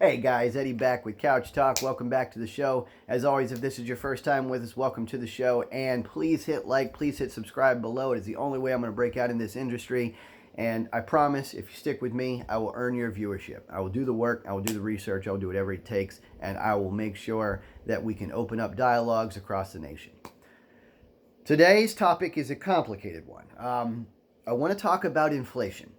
Hey guys, Eddie back with Couch Talk. Welcome back to the show. As always, if this is your first time with us, welcome to the show. And please hit like, please hit subscribe below. It is the only way I'm going to break out in this industry. And I promise, if you stick with me, I will earn your viewership. I will do the work, I will do the research, I will do whatever it takes, and I will make sure that we can open up dialogues across the nation. Today's topic is a complicated one. I want to talk about inflation.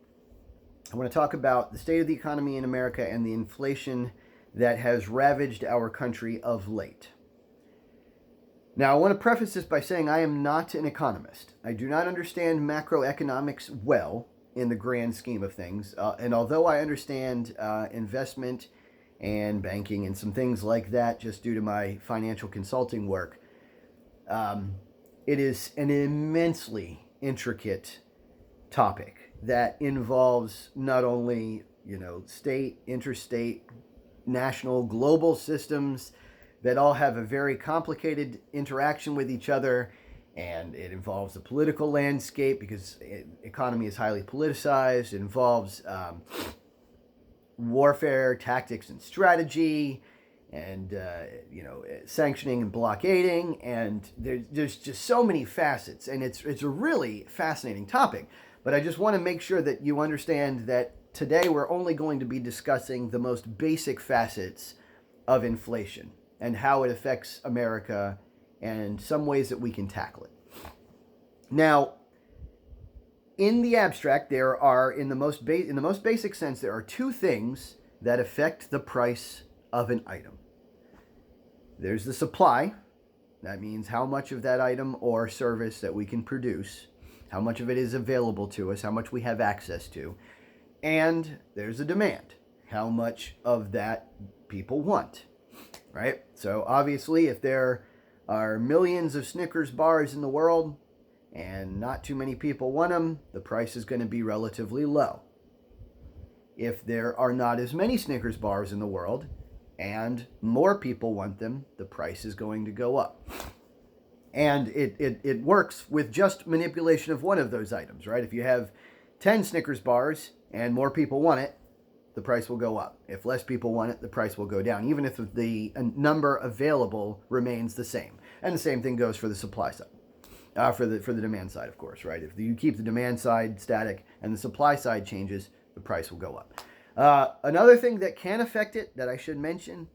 I want to talk about the state of the economy in America and the inflation that has ravaged our country of late. Now, I want to preface this by saying I am not an economist. I do not understand macroeconomics well in the grand scheme of things. And although I understand investment and banking and some things like that just due to my financial consulting work, it is an immensely intricate topic that involves not only, state, interstate, national, global systems that all have a very complicated interaction with each other, and it involves the political landscape because economy is highly politicized. It involves warfare, tactics, and strategy, and sanctioning and blockading, and there's just so many facets, and it's a really fascinating topic. But I just want to make sure that you understand that today we're only going to be discussing the most basic facets of inflation and how it affects America and some ways that we can tackle it. Now, in the abstract, there are, in the most basic sense, there are two things that affect the price of an item. There's the supply. That means how much of that item or service that we can produce, how much of it is available to us, how much we have access to. And there's the demand, how much of that people want, right? So obviously, if there are millions of Snickers bars in the world and not too many people want them, the price is going to be relatively low. If there are not as many Snickers bars in the world and more people want them, the price is going to go up. And it works with just manipulation of one of those items, right? If you have 10 Snickers bars and more people want it, the price will go up. If less people want it, the price will go down, even if the number available remains the same. And the same thing goes for the supply side, for the demand side, of course, right? If you keep the demand side static and the supply side changes, the price will go up. Another thing that can affect it that I should mention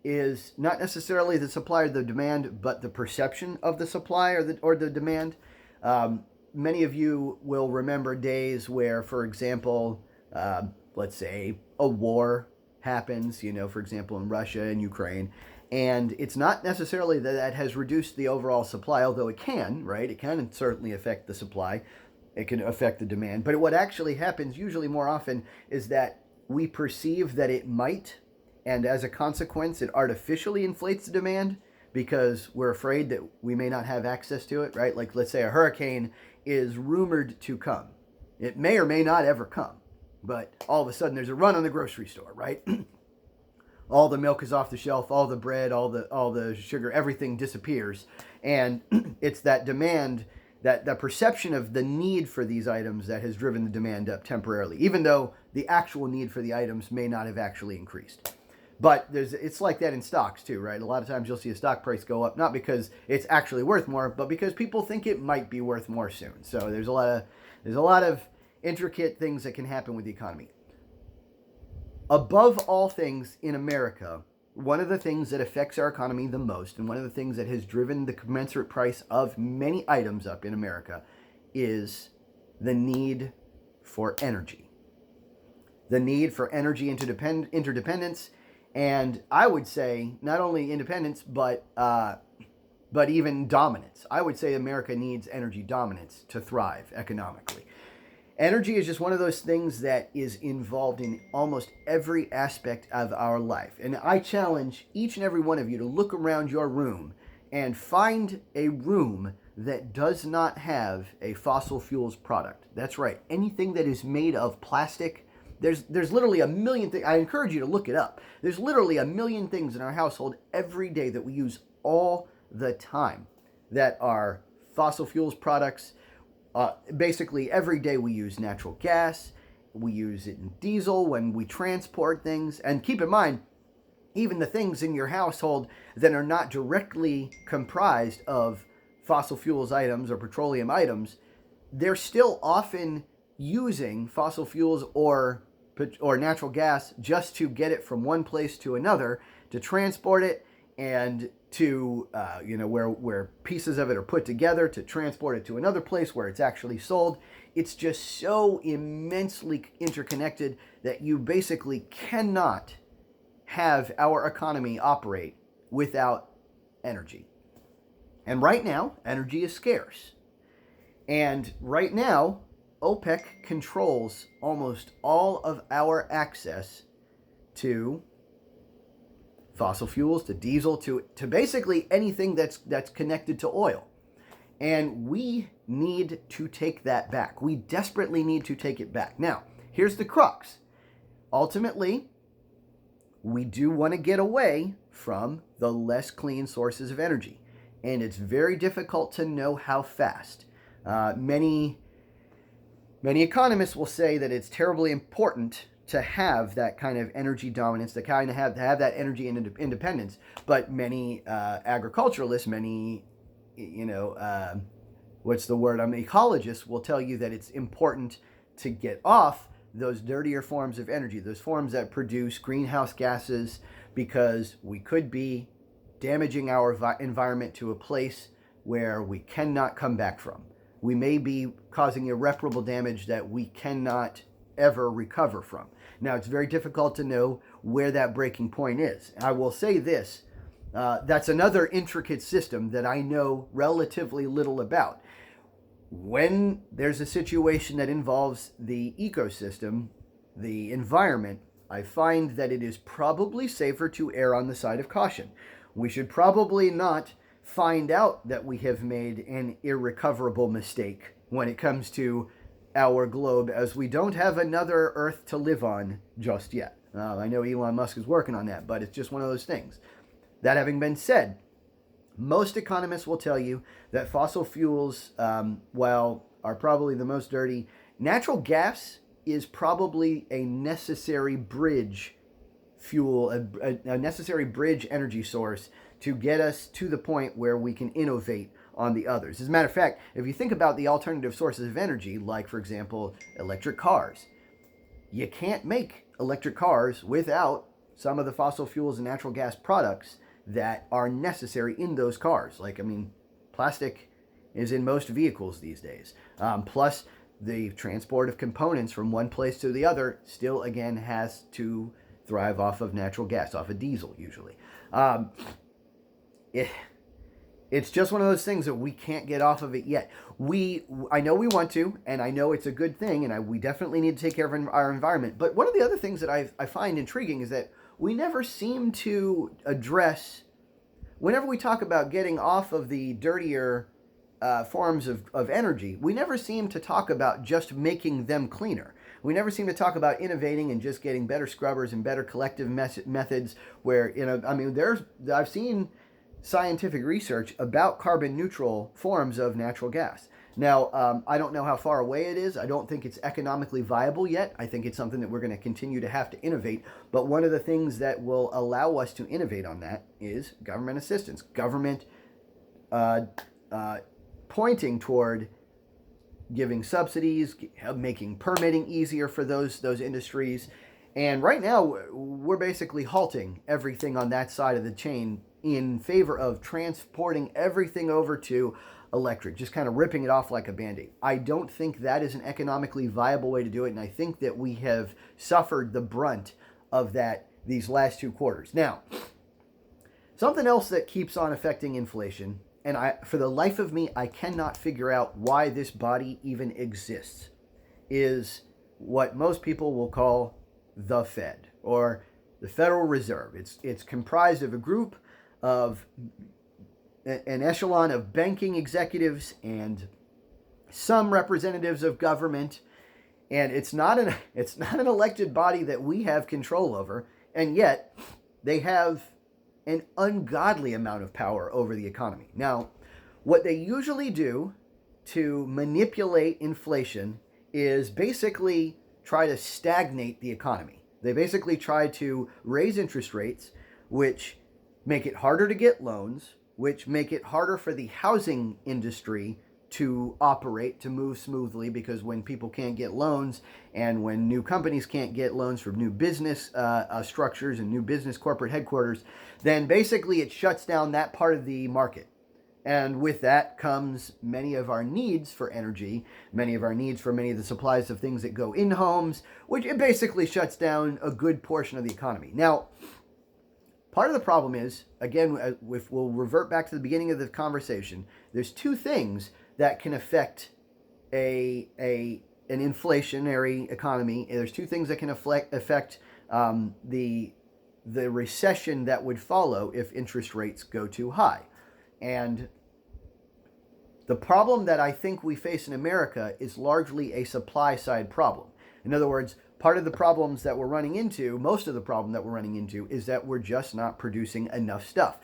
is not necessarily the supply or the demand, but the perception of the supply or the demand. Many of you will remember days where, for example, let's say a war happens, for example, in Russia and Ukraine, and it's not necessarily that has reduced the overall supply, although it can, right? It can certainly affect the supply. It can affect the demand. But what actually happens usually more often is that we perceive that it might, and as a consequence, it artificially inflates the demand because we're afraid that we may not have access to it, right? Like, let's say a hurricane is rumored to come. It may or may not ever come, but all of a sudden there's a run on the grocery store, right? All the milk is off the shelf, all the bread, all the sugar, everything disappears. And it's that demand, that perception of the need for these items that has driven the demand up temporarily, even though the actual need for the items may not have actually increased. But it's like that in stocks too, right? A lot of times you'll see a stock price go up, not because it's actually worth more, but because people think it might be worth more soon. So there's a lot of intricate things that can happen with the economy. Above all things in America, one of the things that affects our economy the most, and one of the things that has driven the commensurate price of many items up in America, is the need for energy. The need for energy interdependence. And I would say not only independence, but even dominance. I would say America needs energy dominance to thrive economically. Energy is just one of those things that is involved in almost every aspect of our life. And I challenge each and every one of you to look around your room and find a room that does not have a fossil fuels product. That's right. Anything that is made of plastic. There's literally a million things. I encourage you to look it up. There's literally a million things in our household every day that we use all the time that are fossil fuels products. Basically, every day we use natural gas. We use it in diesel when we transport things. And keep in mind, even the things in your household that are not directly comprised of fossil fuels items or petroleum items, they're still often using fossil fuels or natural gas just to get it from one place to another, to transport it, and to where pieces of it are put together, to transport it to another place where it's actually sold. It's just so immensely interconnected that you basically cannot have our economy operate without energy. And right now, energy is scarce. And right now, OPEC controls almost all of our access to fossil fuels, to diesel, to basically anything that's connected to oil. And we need to take that back. We desperately need to take it back. Now, here's the crux. Ultimately, we do want to get away from the less clean sources of energy. And it's very difficult to know how fast. Many economists will say that it's terribly important to have that kind of energy dominance, to kind of have that energy independence. But many agriculturalists, many ecologists will tell you that it's important to get off those dirtier forms of energy, those forms that produce greenhouse gases, because we could be damaging our environment to a place where we cannot come back from. We may be causing irreparable damage that we cannot ever recover from. Now, it's very difficult to know where that breaking point is. I will say this, that's another intricate system that I know relatively little about. When there's a situation that involves the ecosystem, the environment, I find that it is probably safer to err on the side of caution. We should probably not find out that we have made an irrecoverable mistake when it comes to our globe, as we don't have another Earth to live on just yet. I know Elon Musk is working on that, but it's just one of those things. That having been said, most economists will tell you that fossil fuels, while are probably the most dirty, natural gas is probably a necessary bridge fuel, a necessary bridge energy source to get us to the point where we can innovate on the others. As a matter of fact, if you think about the alternative sources of energy, like, for example, electric cars, you can't make electric cars without some of the fossil fuels and natural gas products that are necessary in those cars. Plastic is in most vehicles these days. Plus, the transport of components from one place to the other still, again, has to thrive off of natural gas, off of diesel, usually. It's just one of those things that we can't get off of it yet. I know we want to, and I know it's a good thing, and we definitely need to take care of our environment. But one of the other things that I find intriguing is that we never seem to address, whenever we talk about getting off of the dirtier forms of energy, we never seem to talk about just making them cleaner. We never seem to talk about innovating and just getting better scrubbers and better collective methods where, I've seen scientific research about carbon neutral forms of natural gas. Now, I don't know how far away it is. I don't think it's economically viable yet. I think it's something that we're going to continue to have to innovate. But one of the things that will allow us to innovate on that is government assistance. Government pointing toward giving subsidies, making permitting easier for those industries. And right now, we're basically halting everything on that side of the chain in favor of transporting everything over to electric, just kind of ripping it off like a Band-Aid. I don't think that is an economically viable way to do it, and I think that we have suffered the brunt of that these last 2 quarters. Now, something else that keeps on affecting inflation, and for the life of me, I cannot figure out why this body even exists, is what most people will call the Fed, or the Federal Reserve. It's comprised of a group of an echelon of banking executives and some representatives of government, and it's not an elected body that we have control over, and yet they have an ungodly amount of power over the economy. Now, what they usually do to manipulate inflation is basically try to stagnate the economy. They basically try to raise interest rates, which make it harder to get loans, which make it harder for the housing industry to operate, to move smoothly, because when people can't get loans and when new companies can't get loans from new business structures and new business corporate headquarters, then basically it shuts down that part of the market. And with that comes many of our needs for energy, many of our needs for many of the supplies of things that go in homes, which it basically shuts down a good portion of the economy. Now, part of the problem is, again, if we'll revert back to the beginning of the conversation, there's two things that can affect an inflationary economy. There's two things that can affect the recession that would follow if interest rates go too high. And the problem that I think we face in America is largely a supply side problem. In other words, part of the problems that we're running into, most of the problem that we're running into, is that we're just not producing enough stuff.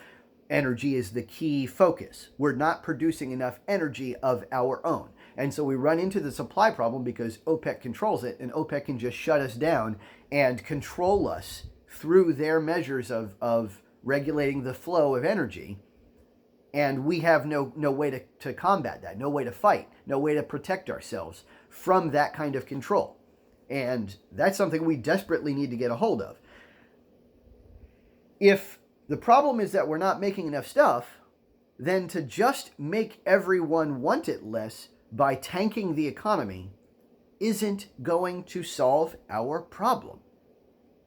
Energy is the key focus. We're not producing enough energy of our own. And so we run into the supply problem because OPEC controls it, and OPEC can just shut us down and control us through their measures of regulating the flow of energy. And we have no way to combat that, no way to fight, no way to protect ourselves from that kind of control. And that's something we desperately need to get a hold of. If the problem is that we're not making enough stuff, then to just make everyone want it less by tanking the economy isn't going to solve our problem.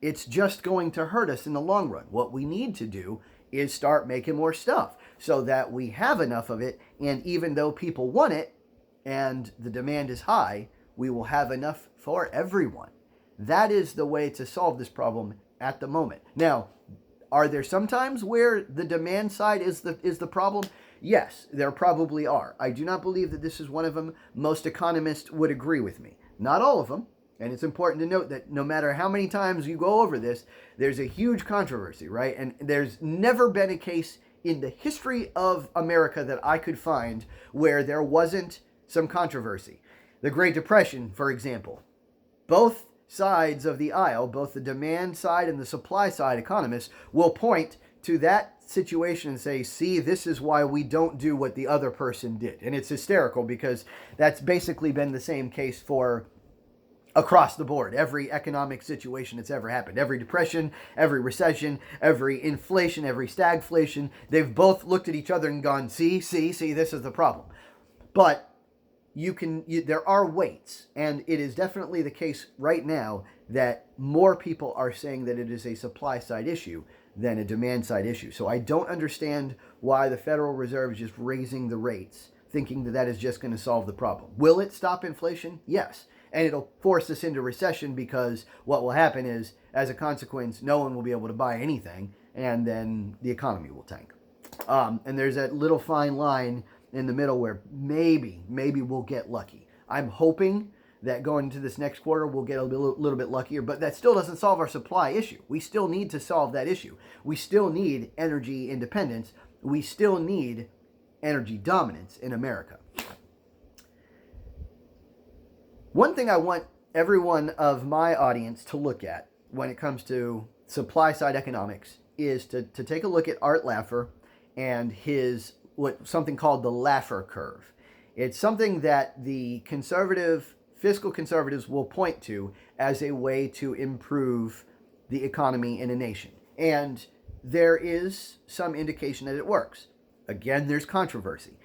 It's just going to hurt us in the long run. What we need to do is start making more stuff so that we have enough of it, and even though people want it and the demand is high, we will have enough for everyone. That is the way to solve this problem at the moment. Now, are there some times where the demand side is the problem? Yes, there probably are. I do not believe that this is one of them. Most economists would agree with me. Not all of them. And it's important to note that no matter how many times you go over this, there's a huge controversy, right? And there's never been a case in the history of America that I could find where there wasn't some controversy. The Great Depression, for example. Both sides of the aisle, both the demand side and the supply side economists, will point to that situation and say, see, this is why we don't do what the other person did. And it's hysterical because that's basically been the same case for across the board, every economic situation that's ever happened. Every depression, every recession, every inflation, every stagflation, they've both looked at each other and gone, see, this is the problem. But there are weights, and it is definitely the case right now that more people are saying that it is a supply side issue than a demand side issue. So I don't understand why the Federal Reserve is just raising the rates, thinking that that is just going to solve the problem. Will it stop inflation? Yes. And it'll force us into recession because what will happen is, as a consequence, no one will be able to buy anything, and then the economy will tank. And there's that little fine line in the middle where maybe we'll get lucky. I'm hoping that going into this next quarter, we'll get a little bit luckier, but that still doesn't solve our supply issue. We still need to solve that issue. We still need energy independence. We still need energy dominance in America. One thing I want everyone of my audience to look at when it comes to supply side economics is to take a look at Art Laffer and his something called the Laffer Curve. It's something that the fiscal conservatives will point to as a way to improve the economy in a nation. And there is some indication that it works. Again, there's controversy.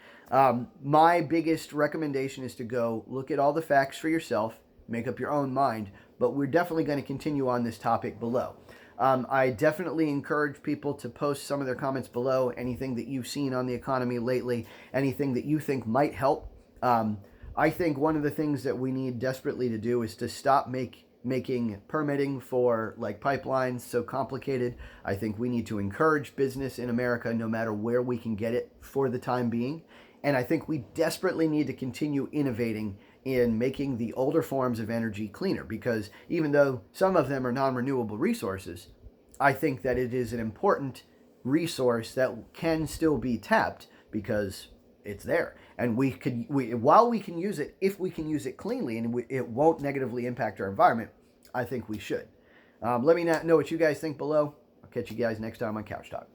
My biggest recommendation is to go look at all the facts for yourself, make up your own mind, but we're definitely going to continue on this topic below. I definitely encourage people to post some of their comments below, anything that you've seen on the economy lately, anything that you think might help. I think one of the things that we need desperately to do is to stop making permitting for like pipelines so complicated. I think we need to encourage business in America no matter where we can get it for the time being. And I think we desperately need to continue innovating in making the older forms of energy cleaner, because even though some of them are non-renewable resources, I think that it is an important resource that can still be tapped because it's there. And while we can use it, if we can use it cleanly and it won't negatively impact our environment, I think we should. Let me know what you guys think below. Catch you guys next time on Couch Talk.